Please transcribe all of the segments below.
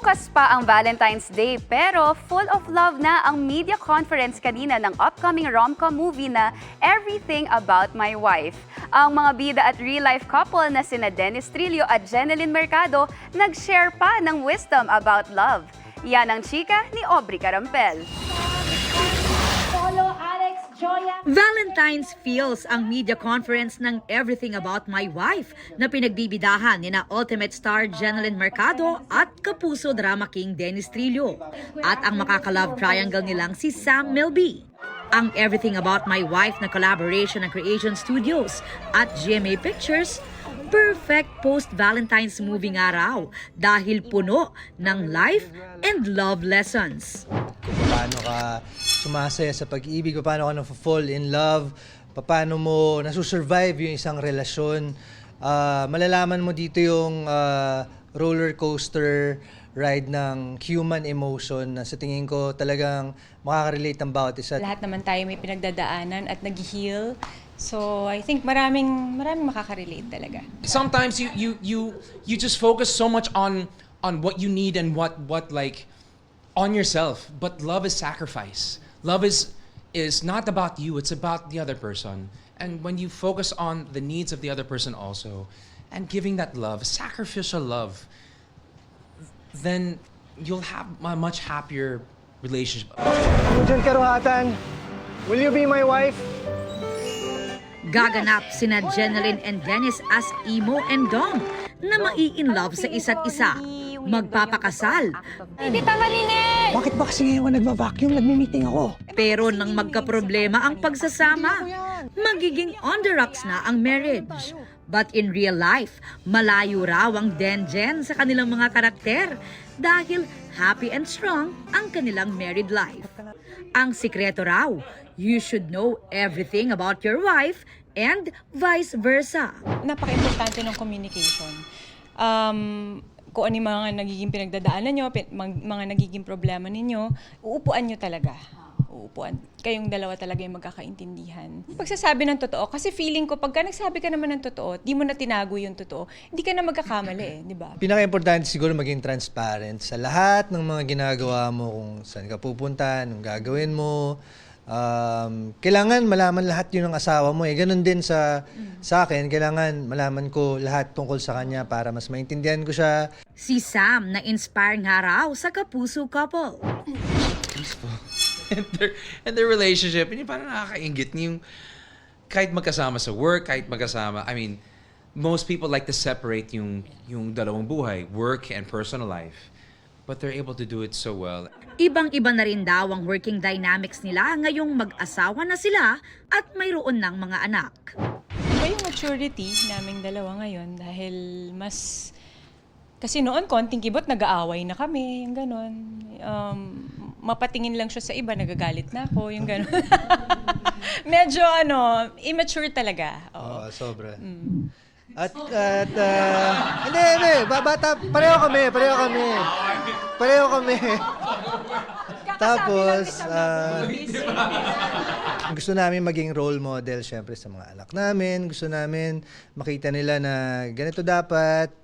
Bukas pa ang Valentine's Day pero full of love na ang media conference kanina ng upcoming rom-com movie na Everything About My Wife. Ang mga bida at real-life couple na sina Dennis Trillo at Jeneline Mercado nag-share pa ng wisdom about love. Yan ang chika ni Aubrey Carampel. Valentine's feels ang media conference ng Everything About My Wife na pinagbibidahan ni na Ultimate Star Jeneline Mercado at Kapuso Drama King Dennis Trillo at ang makaka-love triangle nilang si Sam Milby. Ang Everything About My Wife na collaboration ng Creation Studios at GMA Pictures, perfect post-Valentine's movie nga raw dahil puno ng life and love lessons. Kung paano ka sumasaya sa pag-ibig, paano ka na-fall in love, paano mo nasusurvive yung isang relasyon. Malalaman mo dito yung roller coaster ride ng human emotion na sa tingin ko talagang makaka-relate ang bawat isa. Lahat naman tayo may pinagdadaanan at nag-heal. So I think maraming makaka-relate talaga. Sometimes you just focus so much on what you need and what like on yourself, but love is sacrifice. Love is not about you, it's about the other person. And when you focus on the needs of the other person also and giving that love, sacrificial love, then you'll have a much happier relationship. Jen Karuhatan, will you be my wife? Gaganap sina Jeneline and Dennis as Emo and Dom na mai-in-love sa isa't isa. Magpapakasal. Hindi tama Nine! Bakit ba kasi ngayon nagva-vacuum? Nagmi-meeting ako. Pero nang magkaproblema ang pagsasama, magiging on the rocks na ang marriage. But in real life, malayo raw ang Den-Jen sa kanilang mga karakter dahil happy and strong ang kanilang married life. Ang sikreto raw, you should know everything about your wife and vice versa. Napaka-importante ng communication. Kung ano yung mga nagiging pinagdadaanan nyo, mga nagiging problema ninyo, uupuan nyo talaga. Uupuan. Kayong dalawa talaga yung magkakaintindihan. Pagsasabi ng totoo, kasi feeling ko, pagka nagsabi ka naman ng totoo, di mo na tinago yung totoo, hindi ka na magkakamali eh, di ba? Pinaka-importante siguro maging transparent sa lahat ng mga ginagawa mo, kung saan ka pupunta, anong gagawin mo. Kailangan malaman lahat yun ng asawa mo. Ganun din sa akin, kailangan malaman ko lahat tungkol sa kanya para mas maintindihan ko siya. Si Sam na inspire nga raw sa Kapuso couple. Peaceful. and their relationship, hindi parang nakakaingit yung kahit magkasama sa work, kahit magkasama, I mean, most people like to separate yung dalawang buhay, work and personal life. But they're able to do it so well. Ibang-iba na rin daw ang working dynamics nila ngayong mag-asawa na sila at mayroon ng mga anak. Iba yung maturity naming dalawa ngayon dahil mas... Kasi noon, konting kibot, nag-aaway na kami, yung gano'n. Mapatingin lang siya sa iba, nagagalit na ako, yung gano'n. Medyo, immature talaga. Oo, sobra. At hindi, bata, pareho kami. Tapos, gusto namin maging role model syempre sa mga anak namin. Gusto namin makita nila na ganito dapat,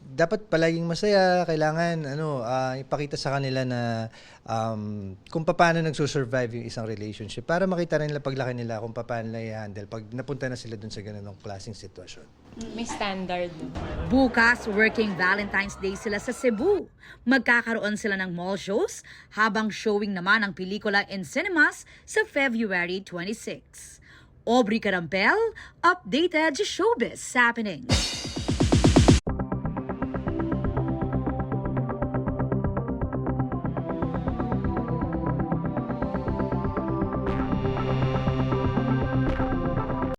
dapat palaging masaya, kailangan ipakita sa kanila na kung paano nagsusurvive yung isang relationship para makita rin nila paglaki nila kung paano nila i-handle pag napunta na sila dun sa ganung klaseng sitwasyon. May standard. Bukas, working Valentine's Day sila sa Cebu. Magkakaroon sila ng mall shows habang showing naman ang pelikula in cinemas sa February 26. Aubrey Carampel, updated showbiz happening.